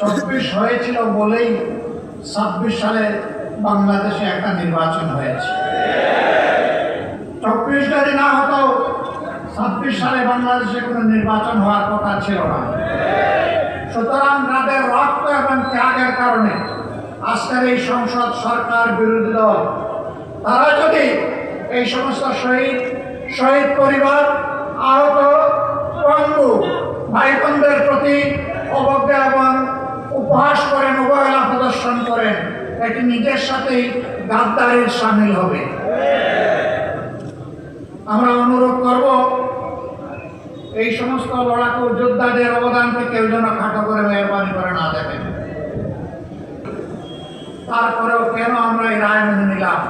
24 হয়েছিল বলেই 26 সালে বাংলাদেশে একটা নির্বাচন হয়েছে। 24 যদি না হতো 26 সালে বাংলাদেশে কোনো নির্বাচন হওয়ার কথা ছিল না। সুতরাং তাদের রক্ত এবং ত্যাগের কারণে আজকের এই সংসদ, সরকার, বিরোধী দল তারা যদি এই সমস্ত শহীদ পরিবার, আহত, পঙ্গু ভাই বোনদের প্রতি অবজ্ঞা এবং উপহাস করেন, অবহেলা প্রদর্শন করেন, এটি নিজের সাথেই গাদ্দারির সামিল হবে। আমরা অনুরোধ করব এই সমস্ত লড়াকু যোদ্ধাদের অবদানকে কেউ যেন খাটো করে মেহরবানি করে না দেখেন। তারপরেও কেন আমরা এই রায় মেনে নিলাম?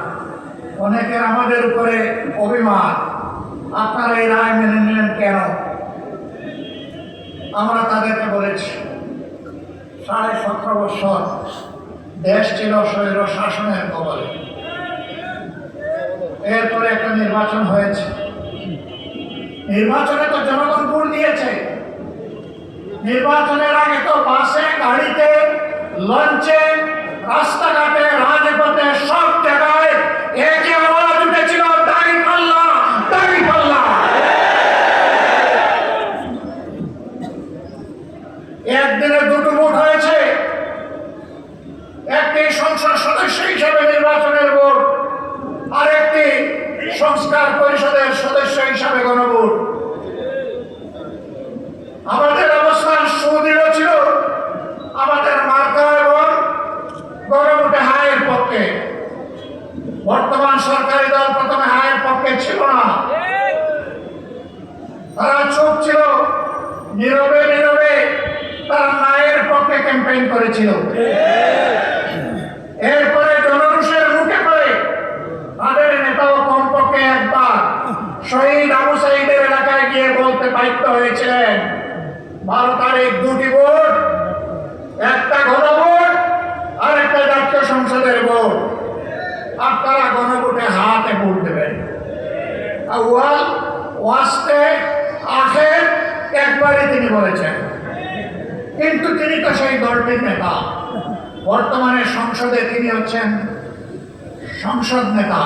অনেকের আমাদের উপরে অভিমান, আপনারা এই রায় মেনে নিলেন কেন? আমরা তাদেরকে বলেছি 17.5 বছর দেশ ছিল স্বৈর শাসনের কবলে। এরপরে একটা নির্বাচন হয়েছে। নির্বাচনে তো জনগণ ভোট দিয়েছে। নির্বাচনের আগে তো বাসে, গাড়িতে, লঞ্চে, রাস্তাঘাটে, রাজপথে সব জায়গায় একই আওয়াজ উঠেছিল, দাঁড়িপাল্লা, দাঁড়িপাল্লা। একদিনে দুটো ভোট হয়েছে। একটি সংসদ সদস্য হিসাবে নির্বাচনের ভোট, আর একটি সংস্কার পরিষদের সদস্য হিসাবে গণভোট। আমাদের অবস্থান সুদৃঢ় ছিল। আমাদের মার্কা এবং গণভোটে হায়ের পক্ষে। বর্তমান সরকারি দল প্রথমে হায়ের পক্ষে ছিল না, তারা চুপ ছিল, নীরবে নীরবে তারা নায়ের পক্ষে ক্যাম্পেইন করেছিল। এরপরে জনরোষের মুখে পড়ে তাদের নেতাও কমপক্ষে একবার শহীদ আবু সাঈদের এলাকায় গিয়ে বলতে বাধ্য হয়েছিলেন 12 তারিখ 2টি ভোট, একটা গণভোট আর একটা জাতীয় সংসদের ভোট, আপনারা গণভোটে হাতে ভোট দেবেন। আউয়াল ওয়াস্তে আখের একবারই তিনি বলেছেন। কিন্তু তিনি তো সেই দলটির নেতা। বর্তমানে সংসদে তিনি হচ্ছেন সংসদ নেতা,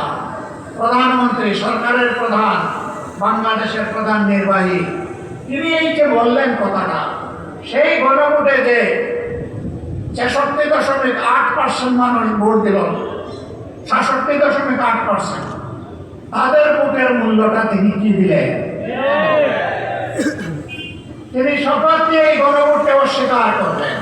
প্রধানমন্ত্রী, সরকারের প্রধান, বাংলাদেশের প্রধান নির্বাহী। তিনি এই যে বললেন কথাটা, সেই গণভোটে যে 66.8% মানুষ ভোট দিল, 66.8%, তাদের ভোটের মূল্যটা তিনি কি দিলেন? তিনি শপথ দিয়ে এই গণভোটকে অস্বীকার করলেন।